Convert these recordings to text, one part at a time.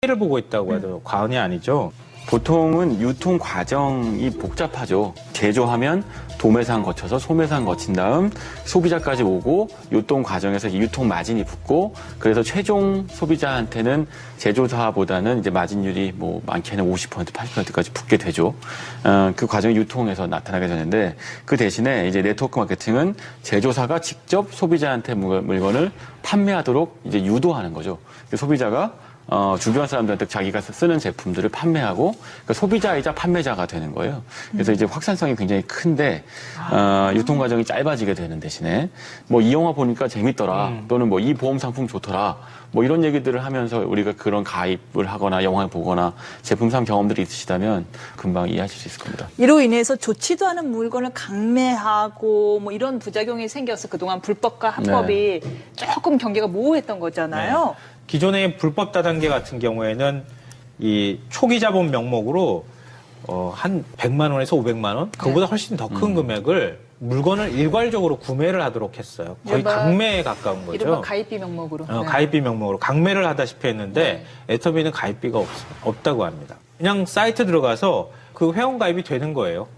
피해를 보고 있다고 해도 과언이 아니죠. 보통은 유통 과정이 복잡하죠. 제조하면 도매상 거쳐서 소매상 거친 다음 소비자까지 오고 유통 과정에서 유통 마진이 붙고 그래서 최종 소비자한테는 제조사보다는 이제 마진율이 뭐 많게는 50%, 80%까지 붙게 되죠. 그 과정이 유통에서 나타나게 되는데 그 대신에 이제 네트워크 마케팅은 제조사가 직접 소비자한테 물건을 판매하도록 이제 유도하는 거죠. 소비자가 주변 사람들한테 자기가 쓰는 제품들을 판매하고 그러니까 소비자이자 판매자가 되는 거예요. 그래서 이제 확산성이 굉장히 큰데 유통 과정이 짧아지게 되는 대신에 뭐 이 영화 보니까 재밌더라 또는 뭐 이 보험 상품 좋더라 뭐 이런 얘기들을 하면서 우리가 그런 가입을 하거나 영화를 보거나 제품 산 경험들이 있으시다면 금방 이해하실 수 있을 겁니다. 이로 인해서 좋지도 않은 물건을 강매하고 뭐 이런 부작용이 생겨서 그동안 불법과 합법이 조금 경계가 모호했던 거잖아요. 네. 기존의 불법 다단계 같은 경우에는 이 초기 자본 명목으로 한 100만 원에서 500만 원, 그보다 훨씬 더 큰 금액을 물건을 일괄적으로 구매를 하도록 했어요. 거의 강매에 가까운 거죠. 이른바 가입비 명목으로. 가입비 명목으로 강매를 하다시피 했는데 애터미는 가입비가 없다고 합니다. 그냥 사이트 들어가서 그 회원 가입이 되는 거예요.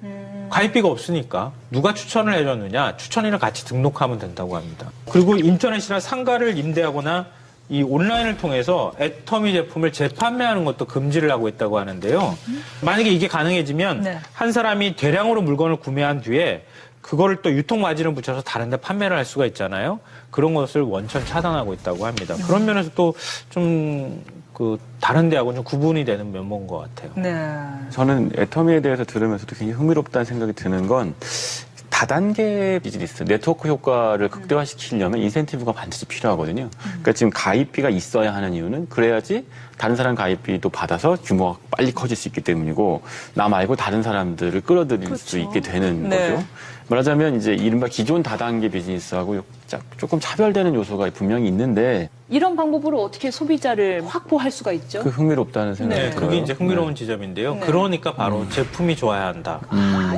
가입비가 없으니까 누가 추천을 해줬느냐, 추천인을 같이 등록하면 된다고 합니다. 그리고 인터넷이나 상가를 임대하거나 이 온라인을 통해서 애터미 제품을 재판매하는 것도 금지를 하고 있다고 하는데요. 만약에 이게 가능해지면 한 사람이 대량으로 물건을 구매한 뒤에 그거를 또 유통 마진을 붙여서 다른 데 판매를 할 수가 있잖아요. 그런 것을 원천 차단하고 있다고 합니다. 그런 면에서 또 좀 다른 데하고는 좀 구분이 되는 면모인 것 같아요. 네. 저는 애터미에 대해서 들으면서도 굉장히 흥미롭다는 생각이 드는 건 다단계 비즈니스, 네트워크 효과를 극대화시키려면 인센티브가 반드시 필요하거든요. 그러니까 지금 가입비가 있어야 하는 이유는 그래야지 다른 사람 가입비도 받아서 규모가 빨리 커질 수 있기 때문이고 나 말고 다른 사람들을 끌어들일 수 있게 되는 거죠. 말하자면 이제 이른바 기존 다단계 비즈니스하고 조금 차별되는 요소가 분명히 있는데 이런 방법으로 어떻게 소비자를 확보할 수가 있죠? 그 흥미롭다는 생각이 들어요. 그게 이제 흥미로운 지점인데요. 그러니까 바로 제품이 좋아야 한다.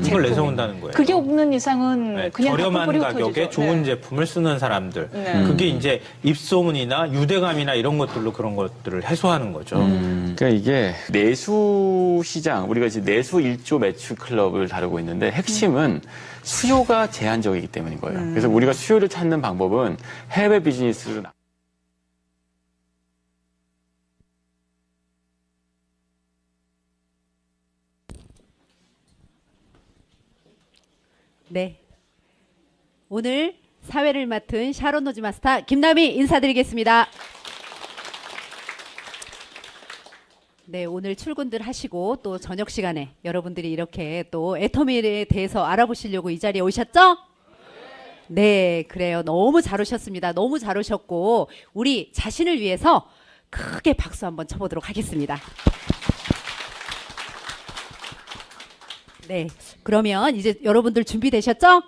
이걸 내세운다는 거예요. 그게 없는 이상은 그냥 저렴한 가격에 좋은 제품을 쓰는 사람들. 그게 이제 입소문이나 유대감이나 이런 것들로 그런 것들을 해소하는 거죠. 그러니까 이게 내수 시장, 우리가 이제 내수 1조 매출 클럽을 다루고 있는데 핵심은 수요가 제한적이기 때문인 거예요. 그래서 우리가 수요를 찾는 방법은 해외 비즈니스로 네. 오늘 사회를 맡은 샤론 노즈 마스터 김남희 인사드리겠습니다. 네, 오늘 출근들 하시고 또 저녁 시간에 여러분들이 이렇게 또 애터미에 대해서 알아보시려고 이 자리에 오셨죠? 네, 그래요. 너무 잘 오셨습니다. 너무 잘 오셨고 우리 자신을 위해서 크게 박수 한번 쳐보도록 하겠습니다. 네, 그러면 이제 여러분들 준비되셨죠?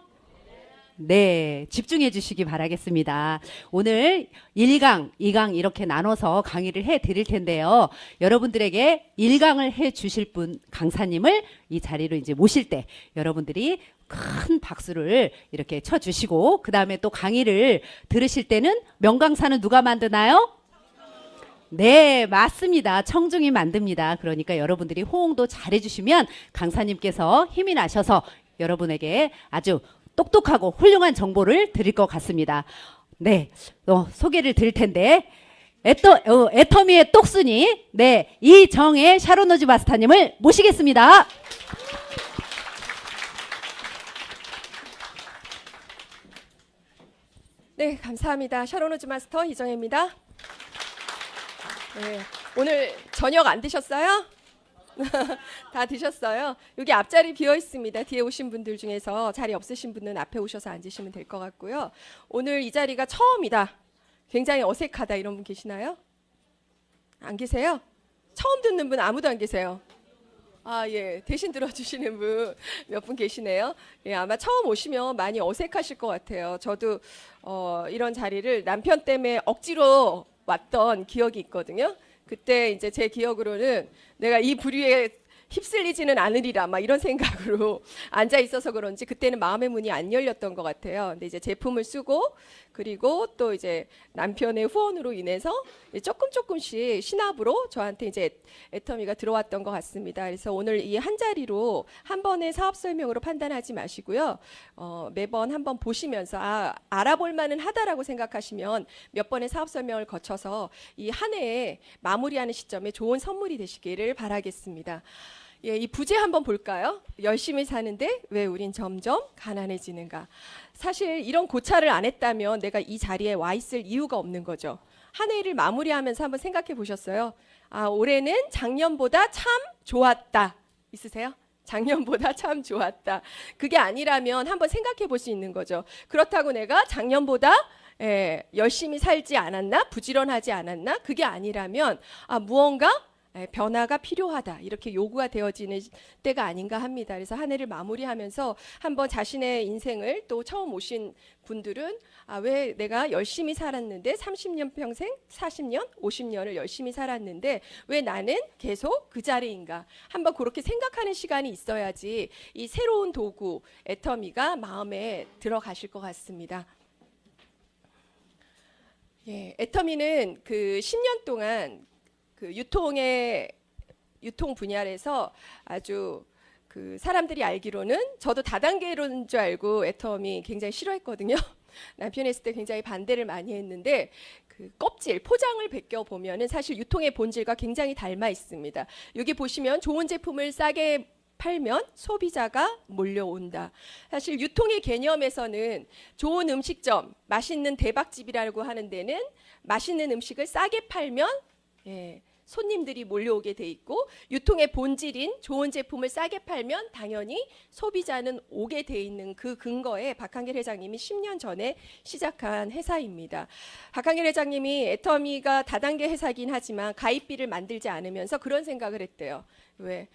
네, 집중해 주시기 바라겠습니다. 오늘 1강, 2강 이렇게 나눠서 강의를 해 드릴 텐데요. 여러분들에게 1강을 해 주실 분 강사님을 이 자리로 이제 모실 때 여러분들이 큰 박수를 이렇게 쳐 주시고 그다음에 또 강의를 들으실 때는 명강사는 누가 만드나요? 네, 맞습니다. 청중이 만듭니다. 그러니까 여러분들이 호응도 잘 해주시면 강사님께서 힘이 나셔서 여러분에게 아주 똑똑하고 훌륭한 정보를 드릴 것 같습니다. 네, 소개를 드릴 텐데 애터미의 똑순이 네, 이정혜 샤론 노즈 마스터님을 모시겠습니다. 네, 감사합니다. 샤론 노즈 마스터 이정혜입니다. 네, 오늘 저녁 안 드셨어요? 다 드셨어요? 여기 앞자리 비어 있습니다. 뒤에 오신 분들 중에서 자리 없으신 분은 앞에 오셔서 앉으시면 될 것 같고요. 오늘 이 자리가 처음이다. 굉장히 어색하다 이런 분 계시나요? 안 계세요? 처음 듣는 분 아무도 안 계세요? 아, 예. 대신 들어주시는 분 몇 분 계시네요. 예, 아마 처음 오시면 많이 어색하실 것 같아요. 저도 이런 자리를 남편 때문에 억지로 왔던 기억이 있거든요. 그때 이제 제 기억으로는 내가 이 부류에 휩쓸리지는 않으리라 막 이런 생각으로 앉아 있어서 그런지 그때는 마음의 문이 안 열렸던 것 같아요. 근데 이제 제품을 쓰고 그리고 또 이제 남편의 후원으로 인해서 조금씩 시납으로 저한테 이제 애터미가 들어왔던 것 같습니다. 그래서 오늘 이 한 자리로 한 번의 사업 설명으로 판단하지 마시고요. 매번 한번 보시면서 알아볼 만은 하다라고 생각하시면 몇 번의 사업 설명을 거쳐서 이 한 해에 마무리하는 시점에 좋은 선물이 되시기를 바라겠습니다. 예, 이 부제 한번 볼까요? 열심히 사는데 왜 우린 점점 가난해지는가? 사실 이런 고찰을 안 했다면 내가 이 자리에 와 있을 이유가 없는 거죠. 한 해를 마무리하면서 한번 생각해 보셨어요? 올해는 작년보다 참 좋았다. 있으세요? 작년보다 참 좋았다. 그게 아니라면 한번 생각해 볼 수 있는 거죠. 그렇다고 내가 작년보다 열심히 살지 않았나? 부지런하지 않았나? 그게 아니라면 무언가 변화가 필요하다 이렇게 요구가 되어지는 때가 아닌가 합니다. 그래서 한 해를 마무리하면서 한번 자신의 인생을 또 처음 오신 분들은 왜 내가 열심히 살았는데 30년 평생 40년 50년을 열심히 살았는데 왜 나는 계속 그 자리인가 한번 그렇게 생각하는 시간이 있어야지 이 새로운 도구 애터미가 마음에 들어가실 것 같습니다. 예, 애터미는 그 10년 동안 그 유통 분야에서 아주 그 사람들이 알기로는 저도 다단계로는 줄 알고 애터미 굉장히 싫어했거든요. 남편이 했을 때 굉장히 반대를 많이 했는데 그 껍질 포장을 벗겨 보면은 사실 유통의 본질과 굉장히 닮아 있습니다. 여기 보시면 좋은 제품을 싸게 팔면 소비자가 몰려온다. 사실 유통의 개념에서는 좋은 음식점, 맛있는 대박집이라고 하는 데는 맛있는 음식을 싸게 팔면 손님들이 몰려오게 돼 있고 유통의 본질인 좋은 제품을 싸게 팔면 당연히 소비자는 오게 돼 있는 그 근거에 박한길 회장님이 10년 전에 시작한 회사입니다. 박한길 회장님이 애터미가 다단계 회사긴 하지만 가입비를 만들지 않으면서 그런 생각을 했대요. 왜?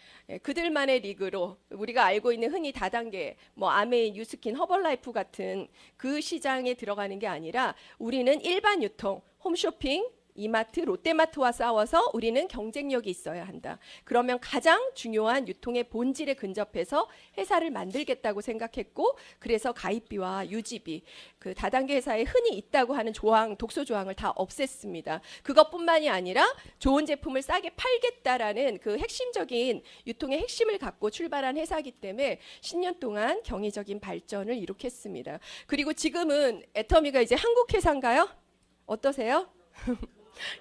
그들만의 리그로 우리가 알고 있는 흔히 다단계 뭐 아메이, 뉴스킨, 허벌라이프 같은 그 시장에 들어가는 게 아니라 우리는 일반 유통, 홈쇼핑 이마트, 롯데마트와 싸워서 우리는 경쟁력이 있어야 한다. 그러면 가장 중요한 유통의 본질에 근접해서 회사를 만들겠다고 생각했고 그래서 가입비와 유지비, 그 다단계 회사에 흔히 있다고 하는 조항, 독소 조항을 다 없앴습니다. 그것뿐만이 아니라 좋은 제품을 싸게 팔겠다라는 그 핵심적인 유통의 핵심을 갖고 출발한 회사이기 때문에 10년 동안 경제적인 발전을 이룩했습니다. 그리고 지금은 애터미가 이제 한국 회사인가요? 어떠세요?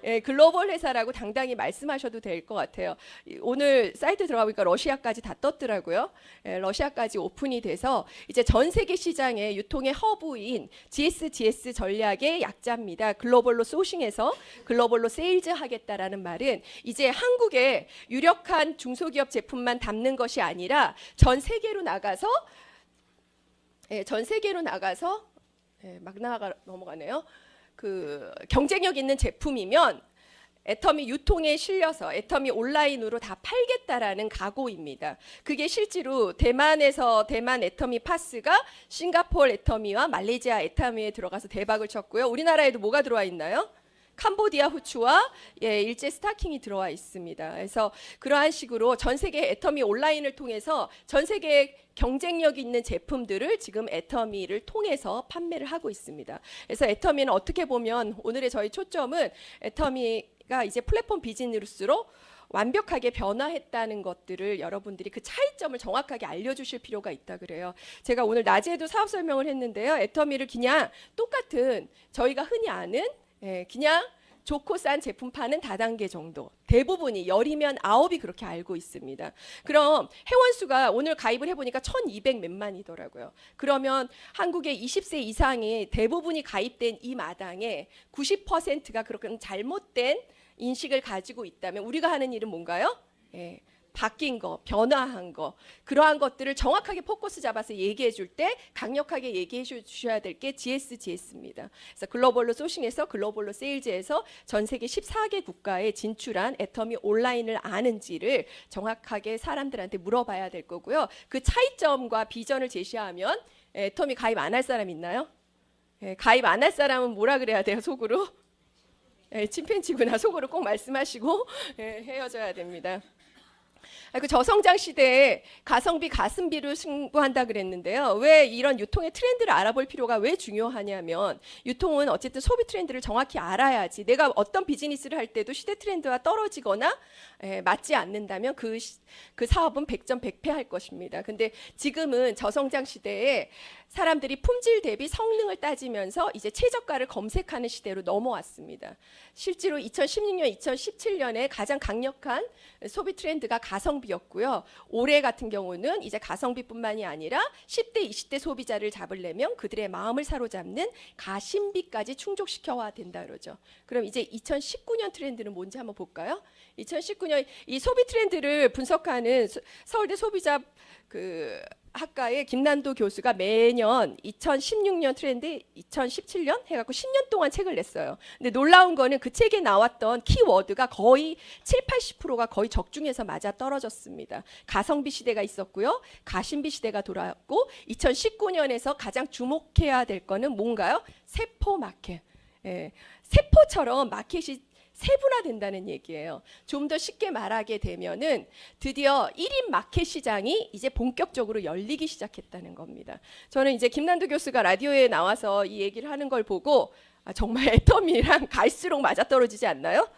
예, 글로벌 회사라고 당당히 말씀하셔도 될 것 같아요. 오늘 사이트 들어가보니까 러시아까지 다 떴더라고요. 러시아까지 오픈이 돼서 이제 전 세계 시장의 유통의 허브인 GSGS 전략의 약자입니다. 글로벌로 소싱해서 글로벌로 세일즈 하겠다라는 말은 이제 한국의 유력한 중소기업 제품만 담는 것이 아니라 전 세계로 나가서 넘어가네요. 그 경쟁력 있는 제품이면 애터미 유통에 실려서 애터미 온라인으로 다 팔겠다라는 각오입니다. 그게 실제로 대만에서 대만 애터미 파스가 싱가포르 애터미와 말레이시아 애터미에 들어가서 대박을 쳤고요. 우리나라에도 뭐가 들어와 있나요? 캄보디아 후추와 일제 스타킹이 들어와 있습니다. 그래서 그러한 식으로 전 세계 애터미 온라인을 통해서 전 세계 경쟁력 있는 제품들을 지금 애터미를 통해서 판매를 하고 있습니다. 그래서 애터미는 어떻게 보면 오늘의 저희 초점은 애터미가 이제 플랫폼 비즈니스로 완벽하게 변화했다는 것들을 여러분들이 그 차이점을 정확하게 알려주실 필요가 있다 그래요. 제가 오늘 낮에도 사업 설명을 했는데요. 애터미를 그냥 똑같은 저희가 흔히 아는 그냥 좋고 싼 제품 파는 다단계 정도. 대부분이 10이면 9이 그렇게 알고 있습니다. 그럼 회원수가 오늘 가입을 해보니까 1200 몇만이더라고요. 그러면 한국의 20세 이상이 대부분이 가입된 이 마당에 90%가 그렇게 잘못된 인식을 가지고 있다면 우리가 하는 일은 뭔가요? 바뀐 거, 변화한 거, 그러한 것들을 정확하게 포커스 잡아서 얘기해 줄 때 강력하게 얘기해 주셔야 될 게 GSGS입니다. 그래서 글로벌로 소싱해서 글로벌로 세일즈에서 전 세계 14개 국가에 진출한 애터미 온라인을 아는지를 정확하게 사람들한테 물어봐야 될 거고요. 그 차이점과 비전을 제시하면 애터미 가입 안 할 사람 있나요? 가입 안 할 사람은 뭐라 그래야 돼요, 속으로? 침팬지구나, 속으로 꼭 말씀하시고 헤어져야 됩니다. 그 저성장 시대에 가성비, 가슴비로 승부한다 그랬는데요. 왜 이런 유통의 트렌드를 알아볼 필요가 왜 중요하냐면 유통은 어쨌든 소비 트렌드를 정확히 알아야지 내가 어떤 비즈니스를 할 때도 시대 트렌드와 떨어지거나 맞지 않는다면 그 사업은 100점 100패할 것입니다. 근데 지금은 저성장 시대에 사람들이 품질 대비 성능을 따지면서 이제 최저가를 검색하는 시대로 넘어왔습니다. 실제로 2016년, 2017년에 가장 강력한 소비 트렌드가 가성비였고요. 올해 같은 경우는 이제 가성비뿐만이 아니라 10대, 20대 소비자를 잡으려면 그들의 마음을 사로잡는 가심비까지 충족시켜야 된다 그러죠. 그럼 이제 2019년 트렌드는 뭔지 한번 볼까요? 2019년 이 소비 트렌드를 분석하는 서울대 소비자 학과의 김난도 교수가 매년 2016년 트렌드, 2017년 해갖고 10년 동안 책을 냈어요. 근데 놀라운 거는 그 책에 나왔던 키워드가 거의 70~80%가 거의 적중해서 맞아 떨어졌습니다. 가성비 시대가 있었고요. 가심비 시대가 돌아왔고 2019년에서 가장 주목해야 될 거는 뭔가요? 세포 마켓. 세포처럼 마켓이 세분화된다는 얘기예요. 좀 더 쉽게 말하게 되면은 드디어 1인 마켓 시장이 이제 본격적으로 열리기 시작했다는 겁니다. 저는 이제 김난도 교수가 라디오에 나와서 이 얘기를 하는 걸 보고 정말 애터미랑 갈수록 맞아떨어지지 않나요?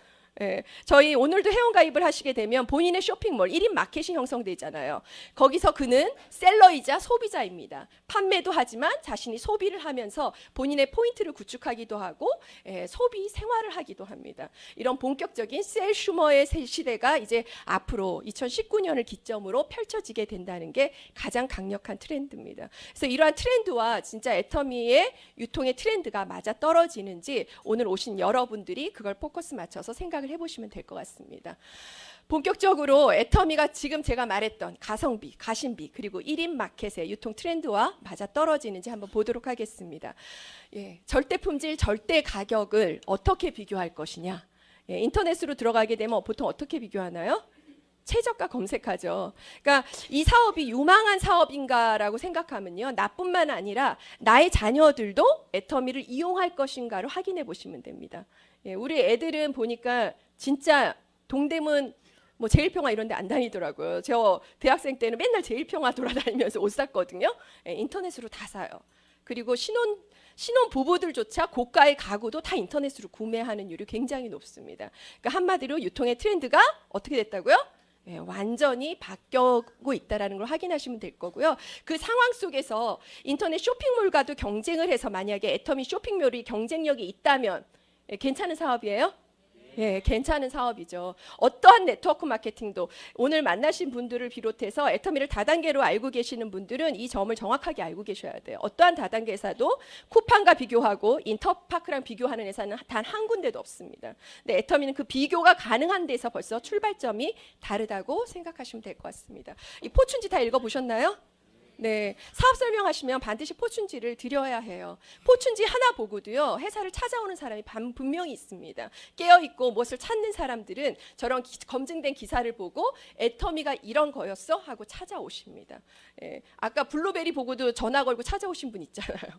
저희 오늘도 회원가입을 하시게 되면 본인의 쇼핑몰 1인 마켓이 형성되잖아요. 거기서 그는 셀러이자 소비자입니다. 판매도 하지만 자신이 소비를 하면서 본인의 포인트를 구축하기도 하고 소비 생활을 하기도 합니다. 이런 본격적인 셀슈머의 시대가 이제 앞으로 2019년을 기점으로 펼쳐지게 된다는 게 가장 강력한 트렌드입니다. 그래서 이러한 트렌드와 진짜 애터미의 유통의 트렌드가 맞아 떨어지는지 오늘 오신 여러분들이 그걸 포커스 맞춰서 생각을 해보시면 될 것 같습니다. 본격적으로 애터미가 지금 제가 말했던 가성비, 가심비 그리고 1인 마켓의 유통 트렌드와 맞아 떨어지는지 한번 보도록 하겠습니다. 절대 품질, 절대 가격을 어떻게 비교할 것이냐. 인터넷으로 들어가게 되면 보통 어떻게 비교하나요? 최저가 검색하죠. 그러니까 이 사업이 유망한 사업인가라고 생각하면요. 나뿐만 아니라 나의 자녀들도 애터미를 이용할 것인가를 확인해 보시면 됩니다. 우리 애들은 보니까 진짜 동대문 뭐 제일평화 이런 데 안 다니더라고요. 저 대학생 때는 맨날 제일평화 돌아다니면서 옷 샀거든요. 인터넷으로 다 사요. 그리고 신혼 부부들조차 고가의 가구도 다 인터넷으로 구매하는 율이 굉장히 높습니다. 그러니까 한마디로 유통의 트렌드가 어떻게 됐다고요? 완전히 바뀌고 있다는 걸 확인하시면 될 거고요. 그 상황 속에서 인터넷 쇼핑몰과도 경쟁을 해서 만약에 애터미 쇼핑몰이 경쟁력이 있다면 괜찮은 사업이에요? 괜찮은 사업이죠. 어떠한 네트워크 마케팅도 오늘 만나신 분들을 비롯해서 애터미를 다단계로 알고 계시는 분들은 이 점을 정확하게 알고 계셔야 돼요. 어떠한 다단계 회사도 쿠팡과 비교하고 인터파크랑 비교하는 회사는 단 한 군데도 없습니다. 근데 애터미는 그 비교가 가능한 데서 벌써 출발점이 다르다고 생각하시면 될 것 같습니다. 이 포춘지 다 읽어보셨나요? 네, 사업 설명하시면 반드시 포춘지를 드려야 해요. 포춘지 하나 보고도요, 회사를 찾아오는 사람이 분명히 있습니다. 깨어있고 무엇을 찾는 사람들은 저런 검증된 기사를 보고 애터미가 이런 거였어? 하고 찾아오십니다. 아까 블루베리 보고도 전화 걸고 찾아오신 분 있잖아요.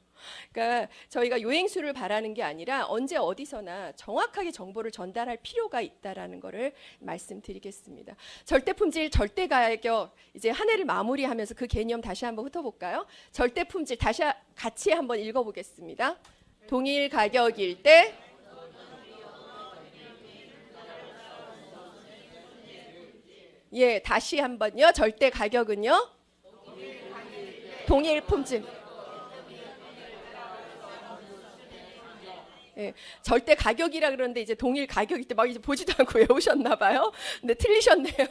그러니까 저희가 요행수를 바라는 게 아니라 언제 어디서나 정확하게 정보를 전달할 필요가 있다라는 거를 말씀드리겠습니다. 절대 품질, 절대 가격, 이제 한 해를 마무리하면서 그 개념 다시 한번 훑어볼까요? 절대 품질 다시 같이 한번 읽어보겠습니다. 동일 가격일 때 다시 한번요. 절대 가격은요? 동일 품질. 절대 가격이라 그러는데 이제 동일 가격일 때 막 이제 보지도 않고 외우셨나 봐요. 근데 틀리셨네요.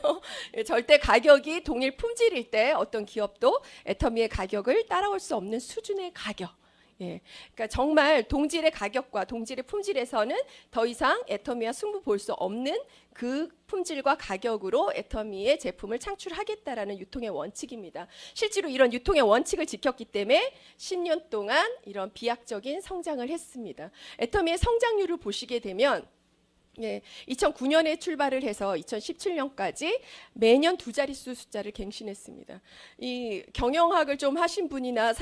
절대 가격이 동일 품질일 때 어떤 기업도 애터미의 가격을 따라올 수 없는 수준의 가격. 그러니까 정말 동질의 가격과 동질의 품질에서는 더 이상 애터미와 승부 볼 수 없는 그 품질과 가격으로 애터미의 제품을 창출하겠다라는 유통의 원칙입니다. 실제로 이런 유통의 원칙을 지켰기 때문에 10년 동안 이런 비약적인 성장을 했습니다. 애터미의 성장률을 보시게 되면 예, 2009년에 출발을 해서 2017년까지 매년 두 자릿수 숫자를 갱신했습니다. 이 경영학을 좀 하신 분이나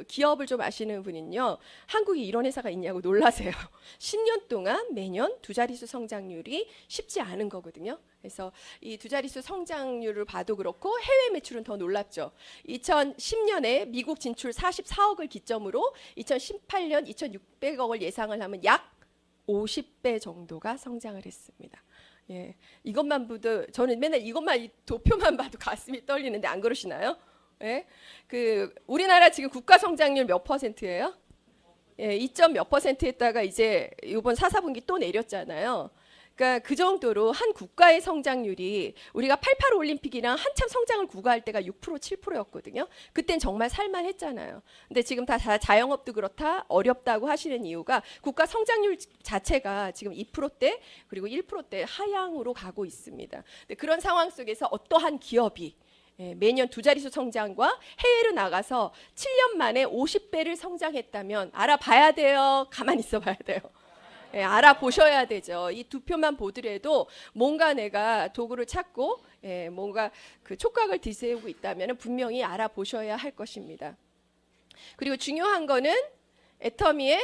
기업을 좀 아시는 분은요, 한국에 이런 회사가 있냐고 놀라세요. 10년 동안 매년 두 자릿수 성장률이 쉽지 않은 거거든요. 그래서 이 두 자릿수 성장률을 봐도 그렇고 해외 매출은 더 놀랍죠. 2010년에 미국 진출 44억을 기점으로 2018년 2,600억을 예상을 하면 약 50배 정도가 성장을 했습니다. 예, 이것만 봐도 저는 맨날 이것만 이 도표만 봐도 가슴이 떨리는데 안 그러시나요? 예, 우리나라 지금 국가 성장률 몇 %예요? 예, 2점 몇 % 했다가 이제 이번 4, 4분기 또 내렸잖아요. 그러니까 그 정도로 한 국가의 성장률이 우리가 88 올림픽이랑 한참 성장을 구가할 때가 6% 7%였거든요. 그땐 정말 살만했잖아요. 근데 지금 다 자영업도 그렇다 어렵다고 하시는 이유가 국가 성장률 자체가 지금 2%대 그리고 1%대 하향으로 가고 있습니다. 근데 그런 상황 속에서 어떠한 기업이 매년 두 자릿수 성장과 해외로 나가서 7년 만에 50배를 성장했다면 알아봐야 돼요? 가만히 있어 봐야 돼요? 예, 알아보셔야 되죠. 이 두 표만 보더라도 뭔가 내가 도구를 찾고 뭔가 그 촉각을 뒤세우고 있다면 분명히 알아보셔야 할 것입니다. 그리고 중요한 거는 애터미의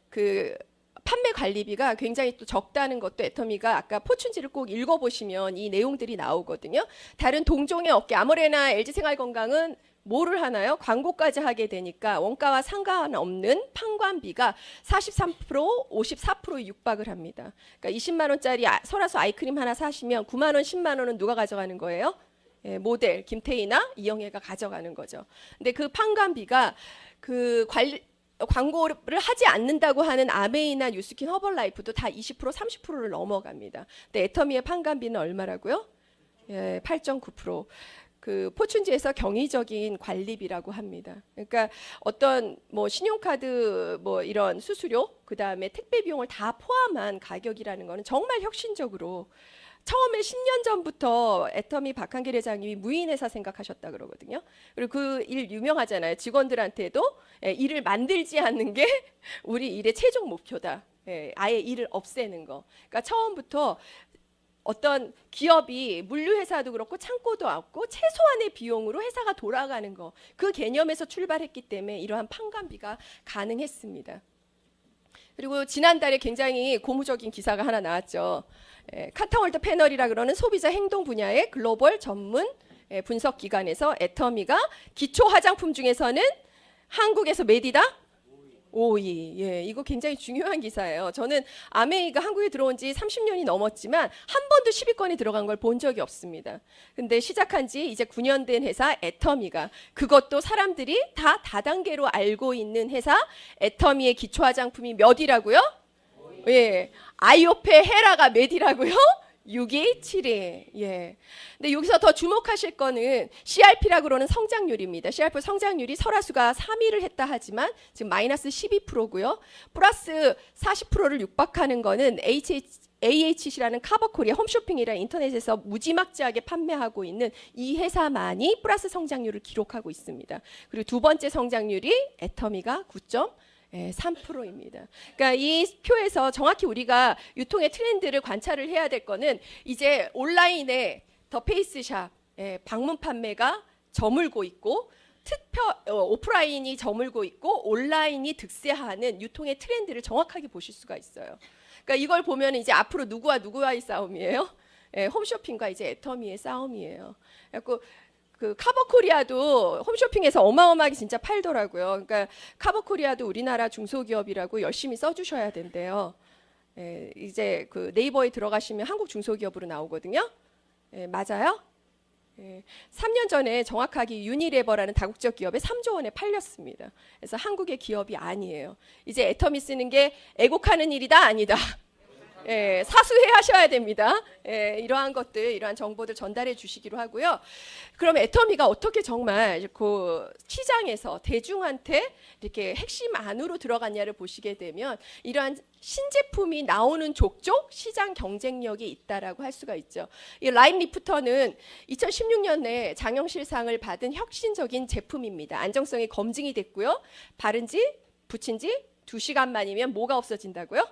그 판매 관리비가 굉장히 또 적다는 것도 애터미가 아까 포춘지를 꼭 읽어보시면 이 내용들이 나오거든요. 다른 동종의 업계 아모레나 LG생활건강은 뭐를 하나요? 광고까지 하게 되니까 원가와 상관없는 판관비가 43%, 54% 육박을 합니다. 그러니까 20만 원짜리 설화수 아이크림 하나 사시면 9만 원, 10만 원은 누가 가져가는 거예요? 모델 김태희나 이영애가 가져가는 거죠. 근데 그 판관비가 광고를 하지 않는다고 하는 아메이나 뉴스킨 허벌라이프도 다 20%, 30%를 넘어갑니다. 근데 애터미의 판관비는 얼마라고요? 8.9%. 그 포춘지에서 경이적인 관리비라고 합니다. 그러니까 어떤 뭐 신용카드 뭐 이런 수수료, 그 다음에 택배 비용을 다 포함한 가격이라는 거는 정말 혁신적으로 처음에 10년 전부터 애터미 박한길 회장님이 무인회사 생각하셨다 그러거든요. 그리고 그 일 유명하잖아요. 직원들한테도 일을 만들지 않는 게 우리 일의 최종 목표다. 아예 일을 없애는 거. 그러니까 처음부터 어떤 기업이 물류회사도 그렇고 창고도 없고 최소한의 비용으로 회사가 돌아가는 거, 그 개념에서 출발했기 때문에 이러한 판관비가 가능했습니다. 그리고 지난달에 굉장히 고무적인 기사가 하나 나왔죠. 카타월드 패널이라 그러는 소비자 행동 분야의 글로벌 전문 분석 기관에서 애터미가 기초 화장품 중에서는 한국에서 몇 위다? 5위. 예, 이거 굉장히 중요한 기사예요. 저는 아메이가 한국에 들어온 지 30년이 넘었지만 한 번도 10위권에 들어간 걸 본 적이 없습니다. 근데 시작한 지 이제 9년 된 회사 애터미가, 그것도 사람들이 다 다단계로 알고 있는 회사 애터미의 기초 화장품이 몇 위라고요? 예. 아이오페 헤라가 몇 위라고요? 6위, 7위. 예. 근데 여기서 더 주목하실 거는 CRP라고 그러는 성장률입니다. CRP 성장률이 설화수가 3위를 했다 하지만 지금 마이너스 12%고요. 플러스 40%를 육박하는 거는 AHC라는 카버코리아 홈쇼핑이라는 인터넷에서 무지막지하게 판매하고 있는 이 회사만이 플러스 성장률을 기록하고 있습니다. 그리고 두 번째 성장률이 애터미가 3%입니다. 그러니까 이 표에서 정확히 우리가 유통의 트렌드를 관찰을 해야 될 거는 이제 온라인에 더 페이스샵 방문 판매가 저물고 있고 오프라인이 저물고 있고 온라인이 득세하는 유통의 트렌드를 정확하게 보실 수가 있어요. 그러니까 이걸 보면 이제 앞으로 누구와 누구와의 싸움이에요? 홈쇼핑과 이제 애터미의 싸움이에요. 그래서 그 카버코리아도 홈쇼핑에서 어마어마하게 진짜 팔더라고요. 그러니까 카버코리아도 우리나라 중소기업이라고 열심히 써주셔야 된대요. 이제 그 네이버에 들어가시면 한국 중소기업으로 나오거든요. 맞아요? 3년 전에 정확하게 유니레버라는 다국적 기업에 3조 원에 팔렸습니다. 그래서 한국의 기업이 아니에요. 이제 애터미 쓰는 게 애국하는 일이다? 아니다. 사수해 하셔야 됩니다. 이러한 것들, 이러한 정보들 전달해 주시기로 하고요. 그럼 애터미가 어떻게 정말 그 시장에서 대중한테 이렇게 핵심 안으로 들어갔냐를 보시게 되면 이러한 신제품이 나오는 족족 시장 경쟁력이 있다라고 할 수가 있죠. 이 라임 리프터는 2016년에 장영실상을 받은 혁신적인 제품입니다. 안정성이 검증이 됐고요. 바른 지, 붙인 지 2시간 만이면 뭐가 없어진다고요?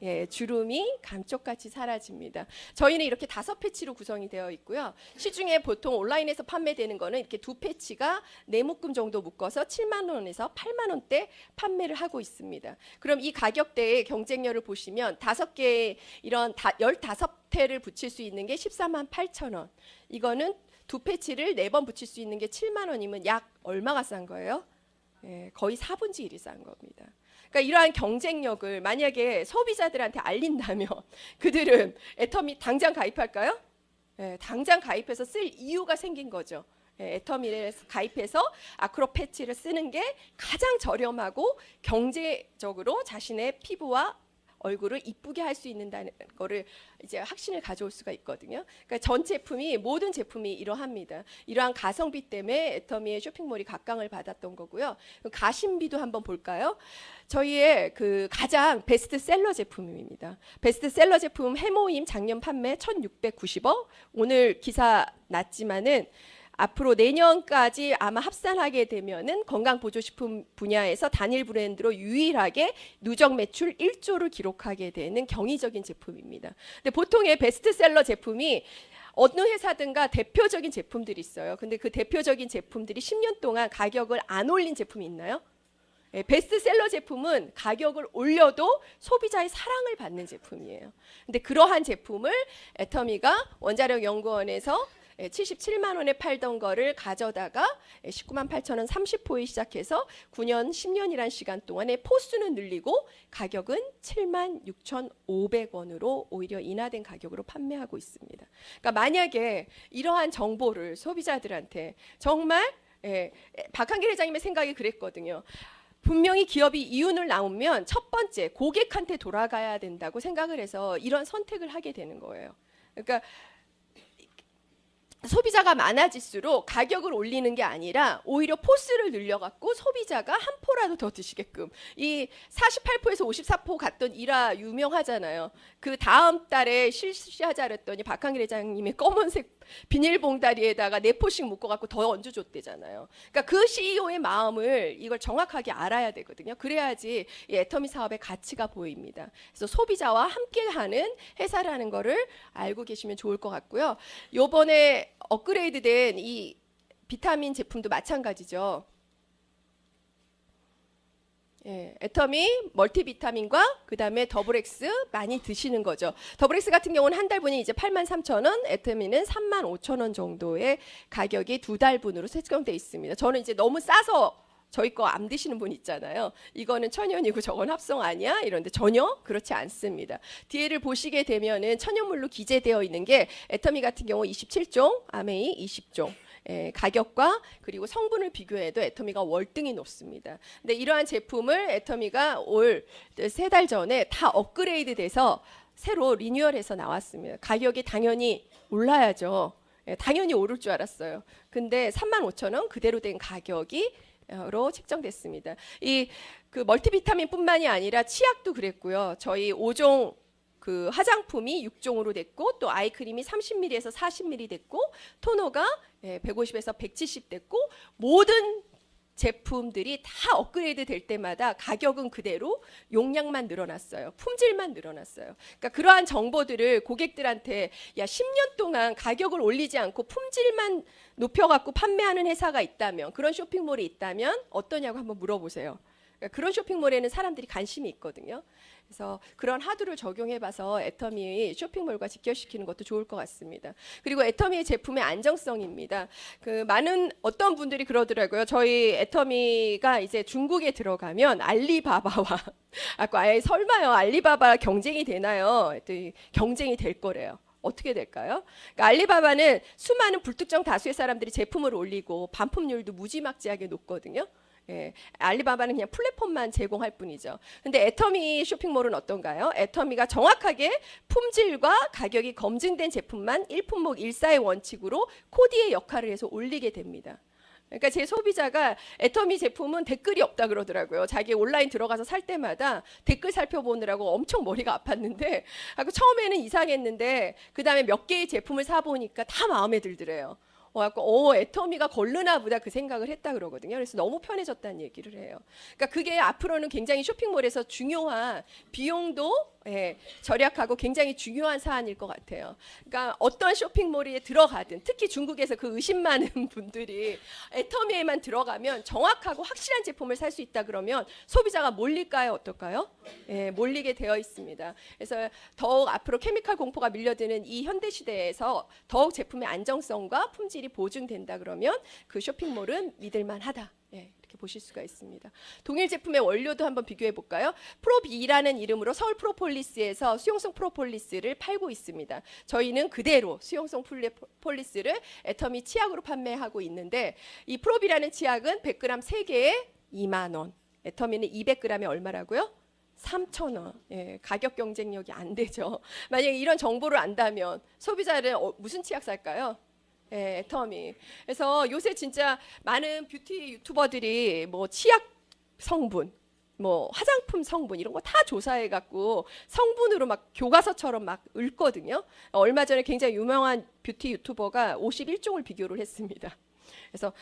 예, 주름이 감쪽같이 사라집니다. 저희는 이렇게 5패치로 구성이 되어 있고요. 시중에 보통 온라인에서 판매되는 거는 이렇게 2패치가 4묶음 정도 묶어서 7만 원에서 8만 원대 판매를 하고 있습니다. 그럼 이 가격대의 경쟁력을 보시면 5개 이런 15태를 붙일 수 있는 게 14만 8천 원. 이거는 2패치를 4번 붙일 수 있는 게 7만 원이면 약 얼마가 싼 거예요? 예, 거의 4분의 1이 싼 겁니다. 그러니까 이러한 경쟁력을 만약에 소비자들한테 알린다면 그들은 애터미 당장 가입할까요? 예, 당장 가입해서 쓸 이유가 생긴 거죠. 예, 애터미를 가입해서 아크로 패치를 쓰는 게 가장 저렴하고 경제적으로 자신의 피부와 얼굴을 이쁘게 할 수 있는다는 거를 이제 확신을 가져올 수가 있거든요. 그러니까 전 제품이 모든 제품이 이러합니다. 이러한 가성비 때문에 애터미의 쇼핑몰이 각광을 받았던 거고요. 가심비도 한번 볼까요? 저희의 그 가장 베스트셀러 제품입니다. 베스트셀러 제품 해모임 작년 판매 1,690억. 오늘 기사 났지만은 앞으로 내년까지 아마 합산하게 되면은 건강보조식품 분야에서 단일 브랜드로 유일하게 누적 매출 1조를 기록하게 되는 경이적인 제품입니다. 근데 보통의 베스트셀러 제품이 어느 회사든가 대표적인 제품들이 있어요. 근데 그 대표적인 제품들이 10년 동안 가격을 안 올린 제품이 있나요? 예, 베스트셀러 제품은 가격을 올려도 소비자의 사랑을 받는 제품이에요. 근데 그러한 제품을 애터미가 원자력 연구원에서 77만 원에 팔던 거를 가져다가 19만 8천 원 30포에 시작해서 9년, 10년이란 시간 동안에 포수는 늘리고 가격은 7만 6,500원으로 오히려 인하된 가격으로 판매하고 있습니다. 그러니까 만약에 이러한 정보를 소비자들한테 정말 박한길 회장님의 생각이 그랬거든요. 분명히 기업이 이윤을 나오면 첫 번째 고객한테 돌아가야 된다고 생각을 해서 이런 선택을 하게 되는 거예요. 그러니까 소비자가 많아질수록 가격을 올리는 게 아니라 오히려 포스를 늘려갖고 소비자가 한 포라도 더 드시게끔 이 48포에서 54포 갔던 일화 유명하잖아요. 그 다음 달에 실시하자 그랬더니 박한길 회장님이 검은색 비닐봉다리에다가 4포씩 묶어갖고 더 얹어줬대잖아요. 그러니까 그 CEO의 마음을 이걸 정확하게 알아야 되거든요. 그래야지 이 애터미 사업의 가치가 보입니다. 그래서 소비자와 함께하는 회사라는 거를 알고 계시면 좋을 것 같고요. 요번에 업그레이드된 이 비타민 제품도 마찬가지죠. 예, 애터미 멀티비타민과 그다음에 더블엑스 많이 드시는 거죠. 더블엑스 같은 경우는 한 달분이 이제 83,000원, 애터미는 35,000원 정도의 가격이 2달분으로 책정돼 있습니다. 저는 이제 너무 싸서 저희 거 안 드시는 분 있잖아요. 이거는 천연이고 저건 합성 아니야? 이런데 전혀 그렇지 않습니다. 뒤에를 보시게 되면은 천연물로 기재되어 있는 게 애터미 같은 경우 27종, 아메이 20종. 가격과 그리고 성분을 비교해도 애터미가 월등히 높습니다. 근데 이러한 제품을 애터미가 올 3달 전에 다 업그레이드 돼서 새로 리뉴얼해서 나왔습니다. 가격이 당연히 올라야죠. 당연히 오를 줄 알았어요. 근데 35,000원 그대로 된 가격이 로 책정됐습니다. 이 그 멀티비타민뿐만이 아니라 치약도 그랬고요. 저희 5종 그 화장품이 6종으로 됐고 또 아이크림이 30ml에서 40ml 됐고 토너가 150에서 170 됐고 모든 제품들이 다 업그레이드 될 때마다 가격은 그대로 용량만 늘어났어요. 품질만 늘어났어요. 그러니까 그러한 정보들을 고객들한테 야 10년 동안 가격을 올리지 않고 품질만 높여갖고 판매하는 회사가 있다면 그런 쇼핑몰이 있다면 어떠냐고 한번 물어보세요. 그러니까 그런 쇼핑몰에는 사람들이 관심이 있거든요. 그래서 그런 하두를 적용해봐서 애터미 쇼핑몰과 직결시키는 것도 좋을 것 같습니다. 그리고 애터미의 제품의 안정성입니다. 그 많은 어떤 분들이 그러더라고요. 저희 애터미가 이제 중국에 들어가면 알리바바와 아까 아예 설마요. 알리바바 경쟁이 되나요? 경쟁이 될 거래요. 어떻게 될까요? 그러니까 알리바바는 수많은 불특정 다수의 사람들이 제품을 올리고 반품률도 무지막지하게 높거든요. 예, 알리바바는 그냥 플랫폼만 제공할 뿐이죠. 근데 애터미 쇼핑몰은 어떤가요? 애터미가 정확하게 품질과 가격이 검증된 제품만 1품목 1사의 원칙으로 코디의 역할을 해서 올리게 됩니다. 그러니까 제 소비자가 애터미 제품은 댓글이 없다 그러더라고요. 자기 온라인 들어가서 살 때마다 댓글 살펴보느라고 엄청 머리가 아팠는데 처음에는 이상했는데 그 다음에 몇 개의 제품을 사보니까 다 마음에 들더래요. 애터미가 걸르나 보다 그 생각을 했다 그러거든요. 그래서 너무 편해졌다는 얘기를 해요. 그러니까 그게 앞으로는 굉장히 쇼핑몰에서 중요한 비용도 절약하고 굉장히 중요한 사안일 것 같아요. 그러니까 어떤 쇼핑몰에 들어가든 특히 중국에서 그 의심 많은 분들이 애터미에만 들어가면 정확하고 확실한 제품을 살 수 있다 그러면 소비자가 몰릴까요? 어떨까요? 몰리게 되어 있습니다. 그래서 더욱 앞으로 케미칼 공포가 밀려드는 이 현대 시대에서 더욱 제품의 안정성과 품질이 보증된다 그러면 그 쇼핑몰은 믿을만하다. 이렇게 보실 수가 있습니다. 동일 제품의 원료도 한번 비교해 볼까요? 프로비라는 이름으로 서울 프로폴리스에서 수용성 프로폴리스를 팔고 있습니다. 저희는 그대로 수용성 폴리스를 애터미 치약으로 판매하고 있는데 이 프로비라는 치약은 100g 3개에 2만 원. 애터미는 200g에 얼마라고요? 3,000원. 가격 경쟁력이 안 되죠. 만약에 이런 정보를 안다면 소비자는 무슨 치약 살까요? 애터미. 그래서 요새 진짜 많은 뷰티 유튜버들이 뭐 치약 성분, 뭐 화장품 성분 이런 거 다 조사해 갖고 성분으로 막 교과서처럼 막 읊거든요. 얼마 전에 굉장히 유명한 뷰티 유튜버가 51종을 비교를 했습니다. 그래서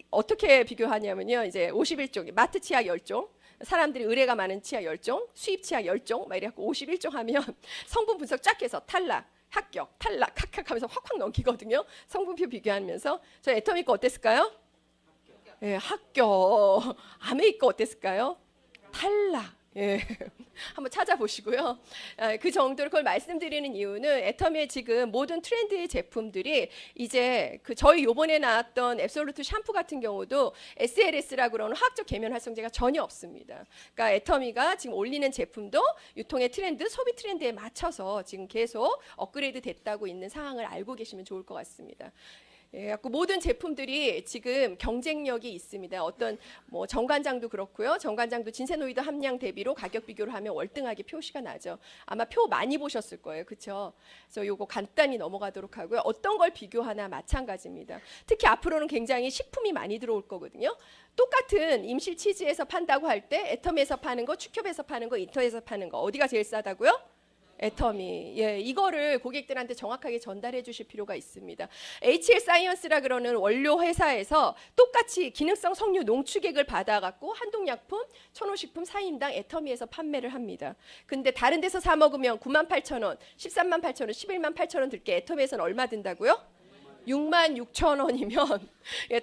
어떻게 비교하냐면요. 이제 51종, 마트 치약 10종, 사람들이 의뢰가 많은 치약 10종, 수입 치약 10종, 막 이래갖고 51종 하면 성분 분석 쫙 해서 탈락, 합격, 탈락, 각각 하면서 확확 넘기거든요. 성분표 비교하면서. 저 애터미 거 어땠을까요? 합격. 아메이 거 어땠을까요? 탈락. 한번 찾아보시고요. 그 정도로 그걸 말씀드리는 이유는 애터미의 지금 모든 트렌드의 제품들이 이제 그 저희 요번에 나왔던 앱솔루트 샴푸 같은 경우도 SLS라고 그러는 화학적 계면 활성제가 전혀 없습니다. 그러니까 애터미가 지금 올리는 제품도 유통의 트렌드, 소비 트렌드에 맞춰서 지금 계속 업그레이드 됐다고 있는 상황을 알고 계시면 좋을 것 같습니다. 모든 제품들이 지금 경쟁력이 있습니다. 어떤 뭐 정관장도 그렇고요. 정관장도 진세노이드 함량 대비로 가격 비교를 하면 월등하게 표시가 나죠. 아마 표 많이 보셨을 거예요. 그렇죠? 그래서 요거 간단히 넘어가도록 하고요. 어떤 걸 비교하나 마찬가지입니다. 특히 앞으로는 굉장히 식품이 많이 들어올 거거든요. 똑같은 임실 치즈에서 판다고 할 때 애터미에서 파는 거, 축협에서 파는 거, 인터에서 파는 거 어디가 제일 싸다고요? 애터미. 이거를 고객들한테 정확하게 전달해 주실 필요가 있습니다. HL 사이언스라 그러는 원료 회사에서 똑같이 기능성 석류 농축액을 받아갖고 한독약품, 천호식품 4인당 애터미에서 판매를 합니다. 근데 다른 데서 사 먹으면 98,000원, 138,000원, 118,000원 들게 애터미에서는 얼마 든다고요? 66,000원이면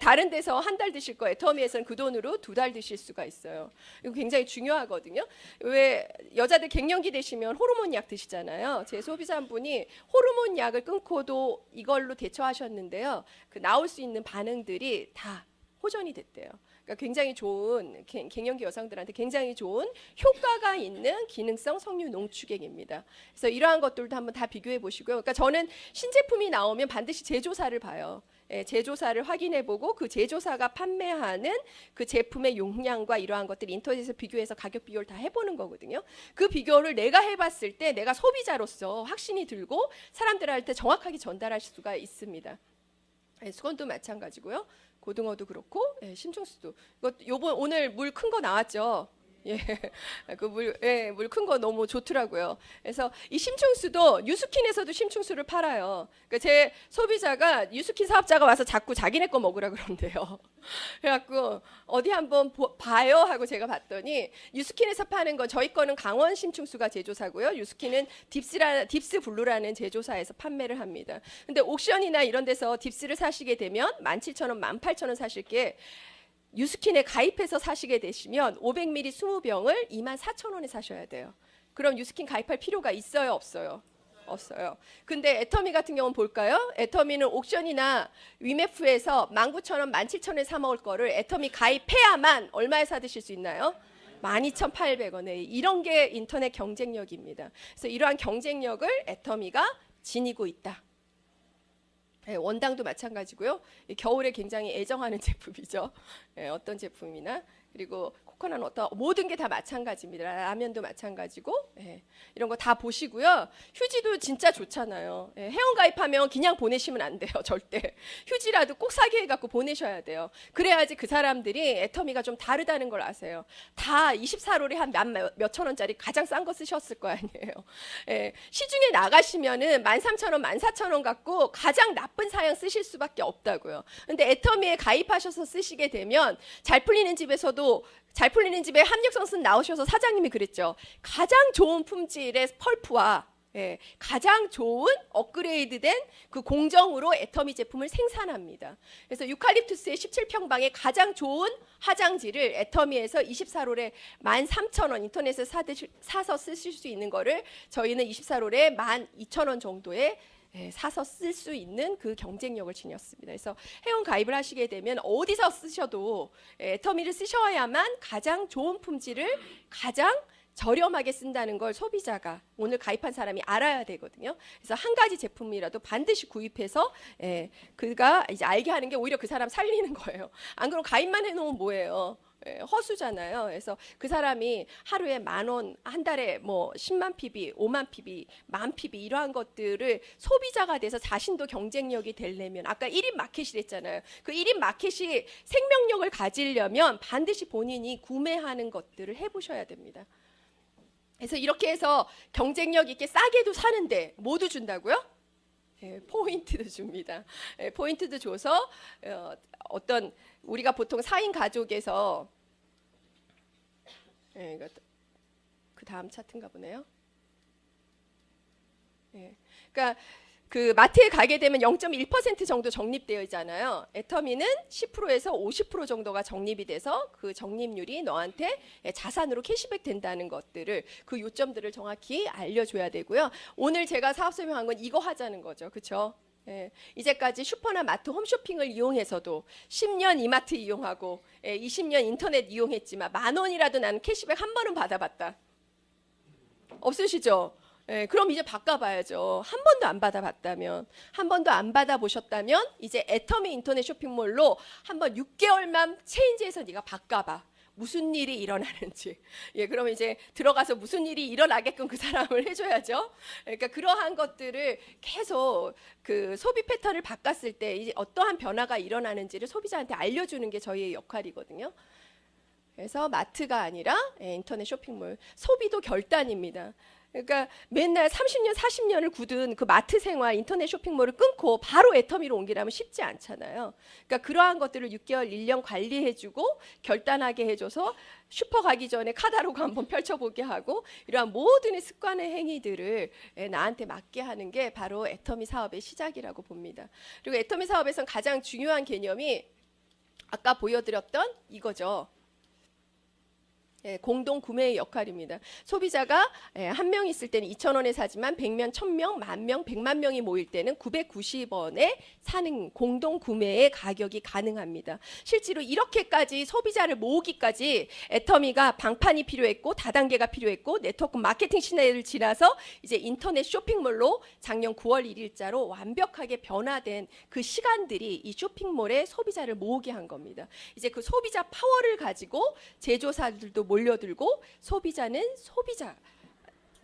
다른 데서 한 달 드실 거 애터미에서는 그 돈으로 2달 드실 수가 있어요. 이거 굉장히 중요하거든요. 왜 여자들 갱년기 되시면 호르몬 약 드시잖아요. 제 소비자 한 분이 호르몬 약을 끊고도 이걸로 대처하셨는데요. 그 나올 수 있는 반응들이 다 호전이 됐대요. 그러니까 굉장히 좋은 갱년기 여성들한테 굉장히 좋은 효과가 있는 기능성 석류 농축액입니다. 그래서 이러한 것들도 한번 다 비교해 보시고요. 그러니까 저는 신제품이 나오면 반드시 제조사를 봐요. 제조사를 확인해보고 그 제조사가 판매하는 그 제품의 용량과 이러한 것들 인터넷에서 비교해서 가격 비교를 다 해보는 거거든요. 그 비교를 내가 해봤을 때 내가 소비자로서 확신이 들고 사람들한테 정확하게 전달할 수가 있습니다. 수건도 마찬가지고요. 고등어도 그렇고, 심층수도. 요번 오늘 물 큰 거 나왔죠. 그 물 큰 거 너무 좋더라고요. 그래서 이 심층수도 뉴스킨에서도 심층수를 팔아요. 그러니까 제 소비자가 뉴스킨 사업자가 와서 자꾸 자기네 거 먹으라 그런대요. 그래갖고 어디 한번 봐요 하고 제가 봤더니 뉴스킨에서 파는 건 저희 거는 강원 심층수가 제조사고요. 뉴스킨은 딥스 블루라는 제조사에서 판매를 합니다. 근데 옥션이나 이런 데서 딥스를 사시게 되면 17,000원, 18,000원 사실 게 뉴스킨에 가입해서 사시게 되시면 500ml 20병을 24,000원에 사셔야 돼요. 그럼 뉴스킨 가입할 필요가 있어요, 없어요? 없어요. 근데 애터미 같은 경우는 볼까요? 애터미는 옥션이나 위메프에서 19,000원, 17,000원에 사 먹을 거를 애터미 가입해야만 얼마에 사 드실 수 있나요? 12,800원에. 이런 게 인터넷 경쟁력입니다. 그래서 이러한 경쟁력을 애터미가 지니고 있다. 원당도 마찬가지고요. 겨울에 굉장히 애정하는 제품이죠. 어떤 제품이나 그리고 코코넛 워터 모든 게 다 마찬가지입니다. 라면도 마찬가지고 이런 거 다 보시고요. 휴지도 진짜 좋잖아요. 회원 가입하면 그냥 보내시면 안 돼요. 절대. 휴지라도 꼭 사게 해갖고 보내셔야 돼요. 그래야지 그 사람들이 애터미가 좀 다르다는 걸 아세요. 다 24롤에 한 몇천 원짜리 가장 싼 거 쓰셨을 거 아니에요. 시중에 나가시면은 13,000원, 14,000원 갖고 가장 나쁜 사양 쓰실 수밖에 없다고요. 근데 애터미에 가입하셔서 쓰시게 되면 잘 풀리는 집에서도 아까도 잘 풀리는 집에 함력성슨 나오셔서 사장님이 그랬죠. 가장 좋은 품질의 펄프와 가장 좋은 업그레이드된 그 공정으로 애터미 제품을 생산합니다. 그래서 유칼립투스의 17평방의 가장 좋은 화장지를 애터미에서 24롤에 13,000원 인터넷에서 사서 쓰실 수 있는 거를 저희는 24롤에 12,000원 정도에 사서 쓸 수 있는 그 경쟁력을 지녔습니다. 그래서 회원 가입을 하시게 되면 어디서 쓰셔도 애터미를 쓰셔야만 가장 좋은 품질을 가장 저렴하게 쓴다는 걸 소비자가 오늘 가입한 사람이 알아야 되거든요. 그래서 한 가지 제품이라도 반드시 구입해서 그가 이제 알게 하는 게 오히려 그 사람 살리는 거예요. 안 그러면 가입만 해놓으면 뭐예요? 허수잖아요. 그래서 그 사람이 하루에 10,000원, 한 달에 뭐 10만 PB, 5만 PB, 10,000 PB 이러한 것들을 소비자가 돼서 자신도 경쟁력이 되려면 아까 1인 마켓이 됐잖아요. 그 1인 마켓이 생명력을 가지려면 반드시 본인이 구매하는 것들을 해보셔야 됩니다. 그래서 이렇게 해서 경쟁력 있게 싸게도 사는데 모두 준다고요? 포인트도 줍니다. 포인트도 줘서 어떤 우리가 보통 4인 가족에서 그 다음 차트인가 보네요. 그러니까 그 마트에 가게 되면 0.1% 정도 적립되어 있잖아요. 애터미는 10%에서 50% 정도가 적립이 돼서 그 적립률이 너한테 자산으로 캐시백 된다는 것들을 그 요점들을 정확히 알려줘야 되고요. 오늘 제가 사업 설명한 건 이거 하자는 거죠. 그렇죠? 이제까지 슈퍼나 마트 홈쇼핑을 이용해서도 10년 이마트 이용하고 20년 인터넷 이용했지만 10,000원이라도 나는 캐시백 한 번은 받아봤다. 없으시죠? 그럼 이제 바꿔봐야죠. 한 번도 안 받아봤다면, 한 번도 안 받아보셨다면 이제 애터미 인터넷 쇼핑몰로 한번 6개월만 체인지해서 네가 바꿔봐. 무슨 일이 일어나는지. 그러면 이제 들어가서 무슨 일이 일어나게끔 그 사람을 해줘야죠. 그러니까 그러한 것들을 계속 그 소비 패턴을 바꿨을 때 이제 어떠한 변화가 일어나는지를 소비자한테 알려주는 게 저희의 역할이거든요. 그래서 마트가 아니라 인터넷 쇼핑몰, 소비도 결단입니다. 그러니까 맨날 30년, 40년을 굳은 그 마트 생활, 인터넷 쇼핑몰을 끊고 바로 애터미로 옮기라면 쉽지 않잖아요. 그러니까 그러한 것들을 6개월, 1년 관리해주고 결단하게 해줘서 슈퍼 가기 전에 카탈로그 한번 펼쳐보게 하고 이러한 모든 습관의 행위들을 나한테 맞게 하는 게 바로 애터미 사업의 시작이라고 봅니다. 그리고 애터미 사업에서는 가장 중요한 개념이 아까 보여드렸던 이거죠. 공동 구매의 역할입니다. 소비자가 한 명 있을 때는 2,000원에 사지만 100명, 1,000명, 10,000명, 100만 명이 모일 때는 990원에 사는 공동 구매의 가격이 가능합니다. 실제로 이렇게까지 소비자를 모으기까지 애터미가 방판이 필요했고 다단계가 필요했고 네트워크 마케팅 시대를 지나서 이제 인터넷 쇼핑몰로 작년 9월 1일자로 완벽하게 변화된 그 시간들이 이 쇼핑몰에 소비자를 모으게 한 겁니다. 이제 그 소비자 파워를 가지고 제조사들도 몰려들고 소비자는 소비자들의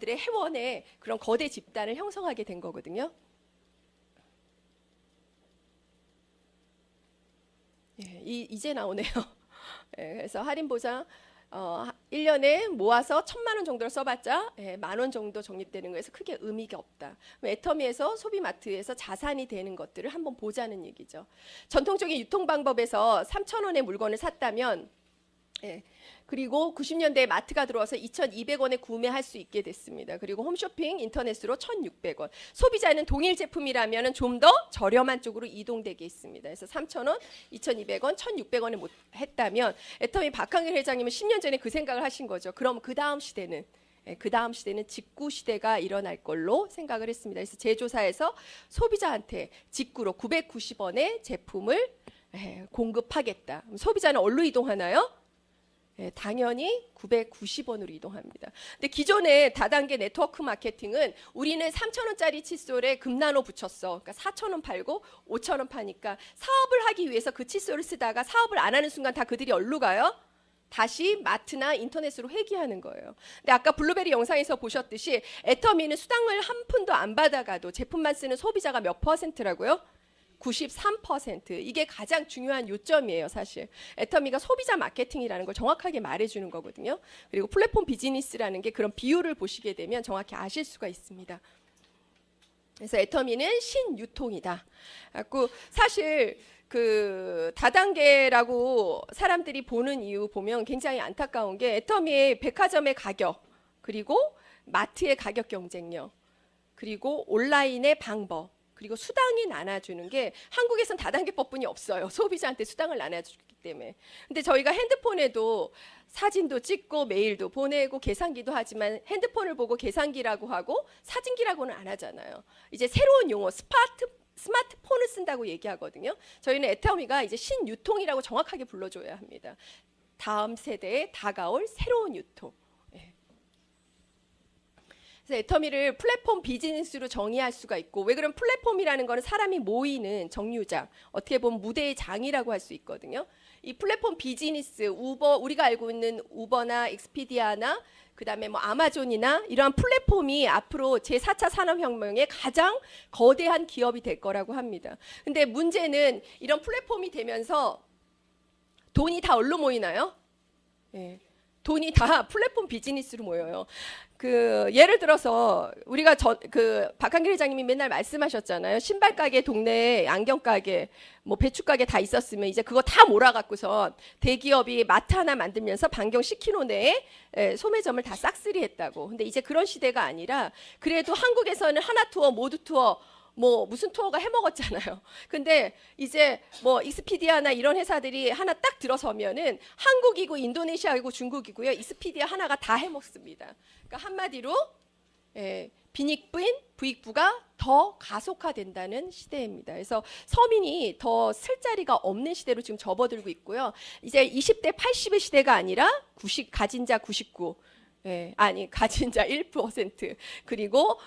회원의 그런 거대 집단을 형성하게 된 거거든요. 이제 나오네요. 그래서 할인 보상 1년에 모아서 1,000만 원 정도를 써봤자 10,000원 정도 적립되는 거에서 크게 의미가 없다. 애터미에서 소비마트에서 자산이 되는 것들을 한번 보자는 얘기죠. 전통적인 유통 방법에서 3,000원의 물건을 샀다면 그리고 90년대에 마트가 들어와서 2,200원에 구매할 수 있게 됐습니다. 그리고 홈쇼핑, 인터넷으로 1,600원. 소비자는 동일 제품이라면 좀 더 저렴한 쪽으로 이동되게 있습니다. 그래서 3,000원, 2,200원, 1,600원에 못 했다면 애터미 박항일 회장님은 10년 전에 그 생각을 하신 거죠. 그럼 그 다음 시대는 직구 시대가 일어날 걸로 생각을 했습니다. 그래서 제조사에서 소비자한테 직구로 990원의 제품을 공급하겠다. 그럼 소비자는 어디로 이동하나요? 당연히 990원으로 이동합니다. 근데 기존의 다단계 네트워크 마케팅은 우리는 3,000원짜리 칫솔에 금나노 붙였어. 그러니까 4,000원 팔고 5,000원 파니까 사업을 하기 위해서 그 칫솔을 쓰다가 사업을 안 하는 순간 다 그들이 어디로 가요? 다시 마트나 인터넷으로 회귀하는 거예요. 근데 아까 블루베리 영상에서 보셨듯이 애터미는 수당을 한 푼도 안 받아가도 제품만 쓰는 소비자가 몇 %라고요? 93%. 이게 가장 중요한 요점이에요, 사실. 애터미가 소비자 마케팅이라는 걸 정확하게 말해주는 거거든요. 그리고 플랫폼 비즈니스라는 게 그런 비율을 보시게 되면 정확히 아실 수가 있습니다. 그래서 애터미는 신유통이다. 사실 그 다단계라고 사람들이 보는 이유 보면 굉장히 안타까운 게 애터미의 백화점의 가격, 그리고 마트의 가격 경쟁력, 그리고 온라인의 방법, 그리고 수당이 나눠주는 게 한국에선 다단계법뿐이 없어요. 소비자한테 수당을 나눠주기 때문에. 근데 저희가 핸드폰에도 사진도 찍고 메일도 보내고 계산기도 하지만 핸드폰을 보고 계산기라고 하고 사진기라고는 안 하잖아요. 이제 새로운 용어 스마트폰을 쓴다고 얘기하거든요. 저희는 애터미가 이제 신유통이라고 정확하게 불러줘야 합니다. 다음 세대에 다가올 새로운 유통. 예. 그래서 애터미를 플랫폼 비즈니스로 정의할 수가 있고, 왜 그러면 플랫폼이라는 거는 사람이 모이는 정류장, 어떻게 보면 무대의 장이라고 할 수 있거든요. 이 플랫폼 비즈니스, 우버, 우리가 알고 있는 우버나 익스피디아나 그다음에 뭐 아마존이나 이러한 플랫폼이 앞으로 제4차 산업혁명의 가장 거대한 기업이 될 거라고 합니다. 근데 문제는 이런 플랫폼이 되면서 돈이 다 어디로 모이나요? 예. 돈이 다 플랫폼 비즈니스로 모여요. 그 예를 들어서 우리가 박한길 회장님이 맨날 말씀하셨잖아요. 신발 가게, 동네에 안경 가게, 뭐 배추 가게 다 있었으면 이제 그거 다 몰아갖고서 대기업이 마트 하나 만들면서 반경 10km 내에 소매점을 다 싹쓸이했다고. 근데 이제 그런 시대가 아니라 그래도 한국에서는 하나 투어, 모두 투어, 뭐 무슨 투어가 해먹었잖아요. 근데 이제 뭐 익스피디아나 이런 회사들이 하나 딱 들어서면은 한국이고 인도네시아이고 중국이고요. 익스피디아 하나가 다 해먹습니다. 그러니까 한마디로 빈익빈 부익부가 더 가속화된다는 시대입니다. 그래서 서민이 더 쓸 자리가 없는 시대로 지금 접어들고 있고요. 이제 20대 80의 시대가 아니라 가진 자 99. 가진 자 1% 그리고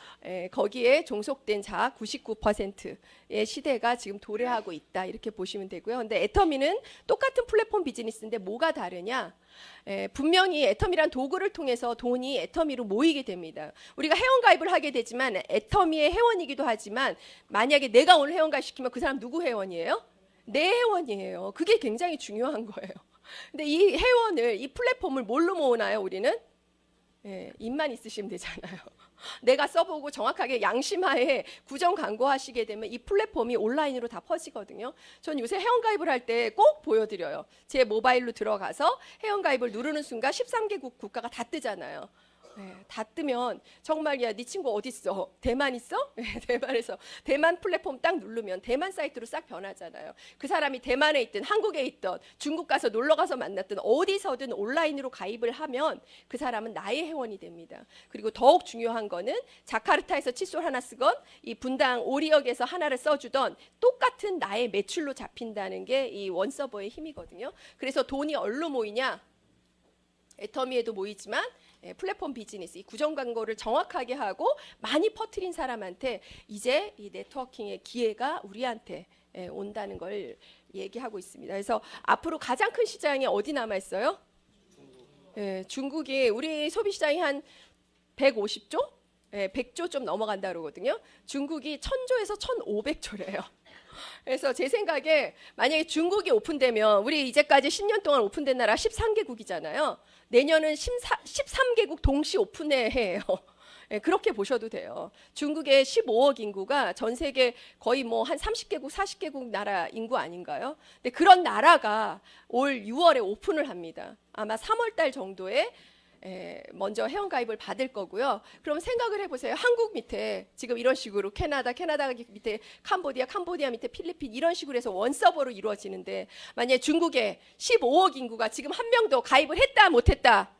거기에 종속된 자 99%의 시대가 지금 도래하고 있다, 이렇게 보시면 되고요. 근데 애터미는 똑같은 플랫폼 비즈니스인데 뭐가 다르냐? 분명히 애터미란 도구를 통해서 돈이 애터미로 모이게 됩니다. 우리가 회원가입을 하게 되지만 애터미의 회원이기도 하지만 만약에 내가 오늘 회원가입 시키면 그 사람 누구 회원이에요? 내 회원이에요. 그게 굉장히 중요한 거예요. 근데 이 회원을, 이 플랫폼을 뭘로 모으나요, 우리는? 입만 있으시면 되잖아요. 내가 써보고 정확하게 양심하에 구정 광고하시게 되면 이 플랫폼이 온라인으로 다 퍼지거든요. 전 요새 회원가입을 할 때 꼭 보여드려요. 제 모바일로 들어가서 회원가입을 누르는 순간 13개국 국가가 다 뜨잖아요. 다 뜨면 정말 야, 네 친구 어디 있어? 대만 있어? 대만에서 대만 플랫폼 딱 누르면 대만 사이트로 싹 변하잖아요. 그 사람이 대만에 있든 한국에 있든 중국 가서 놀러 가서 만났든 어디서든 온라인으로 가입을 하면 그 사람은 나의 회원이 됩니다. 그리고 더욱 중요한 거는 자카르타에서 칫솔 하나 쓰건 이 분당 오리역에서 하나를 써주던 똑같은 나의 매출로 잡힌다는 게 이 원서버의 힘이거든요. 그래서 돈이 어디로 모이냐? 애터미에도 모이지만 플랫폼 비즈니스, 이 구정 광고를 정확하게 하고 많이 퍼뜨린 사람한테 이제 이 네트워킹의 기회가 우리한테 온다는 걸 얘기하고 있습니다. 그래서 앞으로 가장 큰 시장이 어디 남아 있어요? 중국이 우리 소비 시장이 한 150조? 100조 좀 넘어간다 그러거든요. 중국이 1000조에서 1500조래요. 그래서 제 생각에 만약에 중국이 오픈되면 우리 이제까지 10년 동안 오픈된 나라 13개국이잖아요. 내년은 13개국 동시 오픈해 해요. 그렇게 보셔도 돼요. 중국의 15억 인구가 전 세계 거의 뭐 한 30개국, 40개국 나라 인구 아닌가요? 근데 그런 나라가 올 6월에 오픈을 합니다. 아마 3월 달 정도에 먼저 회원가입을 받을 거고요. 그럼 생각을 해보세요. 한국 밑에 지금 이런 식으로 캐나다 밑에 캄보디아 밑에 필리핀 이런 식으로 해서 원서버로 이루어지는데 만약에 중국에 15억 인구가 지금 한 명도 가입을 했다 못했다?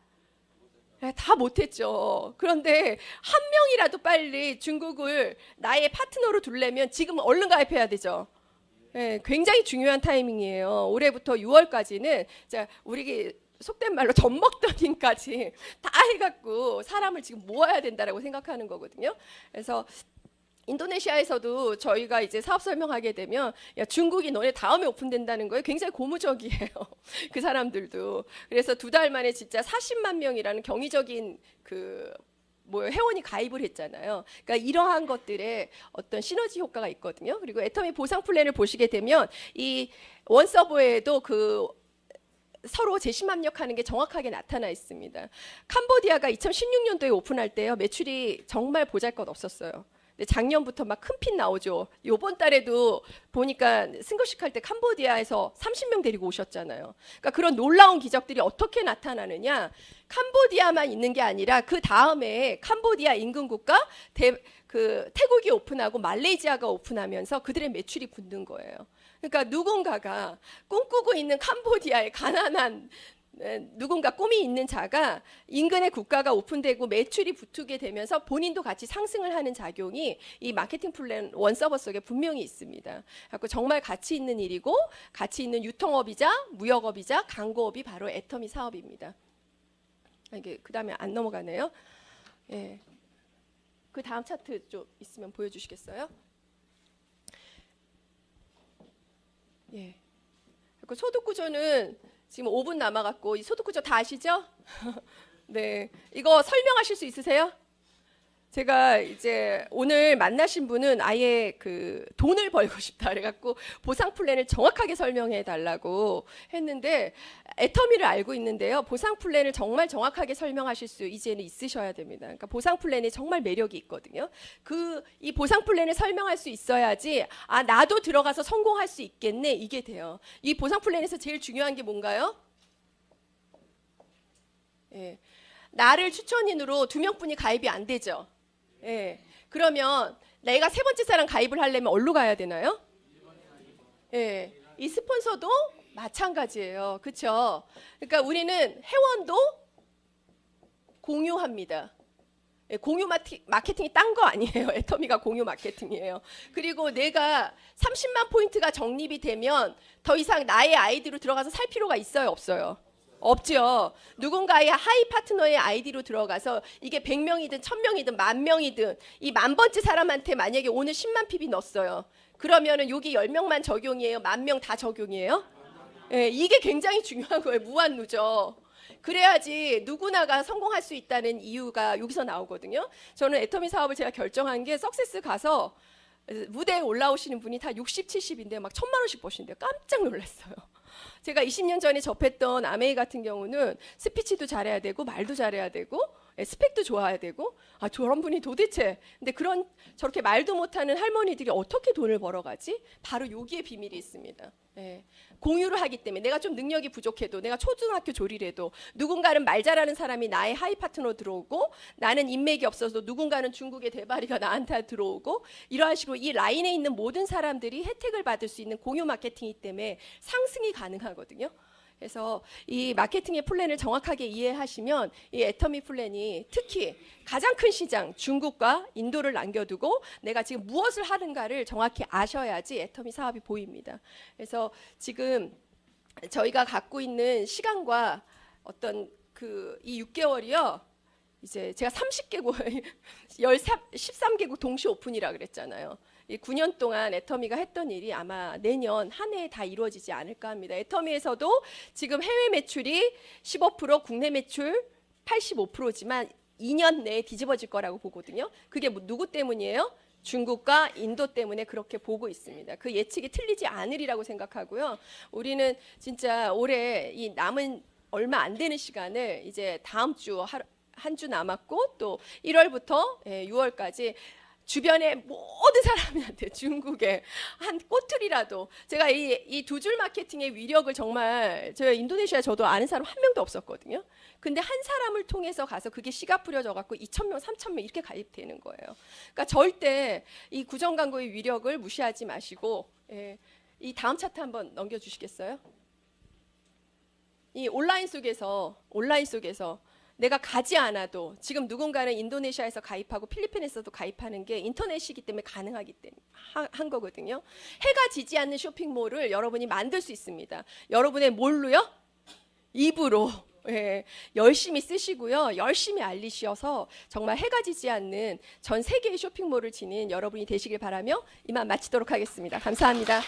다 못했죠. 그런데 한 명이라도 빨리 중국을 나의 파트너로 두려면 지금 얼른 가입해야 되죠. 굉장히 중요한 타이밍이에요. 올해부터 6월까지는 우리 속된 말로 젖 먹던 힘까지 다 해갖고 사람을 지금 모아야 된다라고 생각하는 거거든요. 그래서 인도네시아에서도 저희가 이제 사업 설명하게 되면 야, 중국이 너네 다음에 오픈된다는 거예요. 굉장히 고무적이에요. 그 사람들도. 그래서 2달 만에 진짜 40만 명이라는 경이적인 회원이 가입을 했잖아요. 그러니까 이러한 것들에 어떤 시너지 효과가 있거든요. 그리고 애터미 보상 플랜을 보시게 되면 이 원서버에도 서로 재심합력하는 게 정확하게 나타나 있습니다. 캄보디아가 2016년도에 오픈할 때요. 매출이 정말 보잘것 없었어요. 근데 작년부터 막 큰 핀 나오죠. 요번 달에도 보니까 승거식 할 때 캄보디아에서 30명 데리고 오셨잖아요. 그러니까 그런 놀라운 기적들이 어떻게 나타나느냐? 캄보디아만 있는 게 아니라 그 다음에 캄보디아 인근 국가 태국이 오픈하고 말레이시아가 오픈하면서 그들의 매출이 붙는 거예요. 그러니까 누군가가 꿈꾸고 있는 캄보디아의 가난한 누군가 꿈이 있는 자가 인근의 국가가 오픈되고 매출이 붙게 되면서 본인도 같이 상승을 하는 작용이 이 마케팅 플랜 원 서버 속에 분명히 있습니다. 그래서 정말 가치 있는 일이고 가치 있는 유통업이자 무역업이자 광고업이 바로 애터미 사업입니다. 이게 그다음에 안 넘어가네요. 예. 그 다음 차트 좀 있으면 보여주시겠어요? 예. 그 소득 구조는 지금 5분 남아갖고 이 소득 구조 다 아시죠? 네, 이거 설명하실 수 있으세요? 제가 이제 오늘 만나신 분은 아예 그 돈을 벌고 싶다 그래갖고 보상 플랜을 정확하게 설명해 달라고 했는데 애터미를 알고 있는데요. 보상 플랜을 정말 정확하게 설명하실 수 이제는 있으셔야 됩니다. 그러니까 보상 플랜에 정말 매력이 있거든요. 이 보상 플랜을 설명할 수 있어야지 아 나도 들어가서 성공할 수 있겠네 이게 돼요. 이 보상 플랜에서 제일 중요한 게 뭔가요? 예, 나를 추천인으로 2명뿐이 가입이 안 되죠. 예. 그러면 내가 세 번째 사람 가입을 하려면 어디로 가야 되나요? 예. 이 스폰서도 마찬가지예요. 그렇죠? 그러니까 우리는 회원도 공유합니다. 예, 공유 마케팅이 딴 거 아니에요. 애터미가 공유 마케팅이에요. 그리고 내가 30만 포인트가 적립이 되면 더 이상 나의 아이디로 들어가서 살 필요가 있어요, 없어요? 없죠. 누군가의 하이 파트너의 아이디로 들어가서 이게 100명이든 1000명이든 10,000명이든 이 10,000번째 사람한테 만약에 오늘 10만 PB 넣었어요. 그러면은 여기 10명만 적용이에요? 10,000명 다 적용이에요? 예, 이게 굉장히 중요한 거예요. 무한누적. 그래야지 누구나가 성공할 수 있다는 이유가 여기서 나오거든요. 저는 애터미 사업을 제가 결정한 게 석세스 가서 무대에 올라오시는 분이 다 60, 70인데 막 1,000만 원씩 버신대요. 깜짝 놀랐어요. 제가 20년 전에 접했던 아메이 같은 경우는 스피치도 잘해야 되고 말도 잘해야 되고 스펙도 좋아야 되고 아 저런 분이 도대체 근데 그런 저렇게 말도 못하는 할머니들이 어떻게 돈을 벌어가지? 바로 여기에 비밀이 있습니다. 예. 공유를 하기 때문에 내가 좀 능력이 부족해도 내가 초등학교 조리래도 누군가는 말 잘하는 사람이 나의 하이 파트너 들어오고 나는 인맥이 없어서 누군가는 중국의 대바리가 나한테 들어오고 이러한 식으로 이 라인에 있는 모든 사람들이 혜택을 받을 수 있는 공유 마케팅이기 때문에 상승이 가능하거든요. 그래서 이 마케팅의 플랜을 정확하게 이해하시면 이 애터미 플랜이 특히 가장 큰 시장 중국과 인도를 남겨두고 내가 지금 무엇을 하는가를 정확히 아셔야지 애터미 사업이 보입니다. 그래서 지금 저희가 갖고 있는 시간과 어떤 이 6개월이요. 이제 제가 30개국, 13개국 동시 오픈이라 그랬잖아요. 이 9년 동안 애터미가 했던 일이 아마 내년 한 해에 다 이루어지지 않을까 합니다. 애터미에서도 지금 해외 매출이 15%, 국내 매출 85%지만 2년 내에 뒤집어질 거라고 보거든요. 그게 누구 때문이에요? 중국과 인도 때문에 그렇게 보고 있습니다. 그 예측이 틀리지 않으리라고 생각하고요. 우리는 진짜 올해 이 남은 얼마 안 되는 시간을 이제 다음 주 한 주 남았고 또 1월부터 6월까지 주변의 모든 사람한테 중국에 한 꼬투리라도 제가 이 두 줄 마케팅의 위력을 정말 제가 인도네시아에 저도 아는 사람 한 명도 없었거든요. 근데 한 사람을 통해서 가서 그게 씨가 뿌려져 갖고 2,000명, 3,000명 이렇게 가입되는 거예요. 그러니까 절대 이 구정 광고의 위력을 무시하지 마시고 이 다음 차트 한번 넘겨 주시겠어요? 이 온라인 속에서 내가 가지 않아도 지금 누군가는 인도네시아에서 가입하고 필리핀에서도 가입하는 게 인터넷이기 때문에 가능하기 때문에 한 거거든요. 해가 지지 않는 쇼핑몰을 여러분이 만들 수 있습니다. 여러분의 뭘로요? 입으로. 예, 열심히 쓰시고요. 열심히 알리셔서 정말 해가 지지 않는 전 세계의 쇼핑몰을 지닌 여러분이 되시길 바라며 이만 마치도록 하겠습니다. 감사합니다.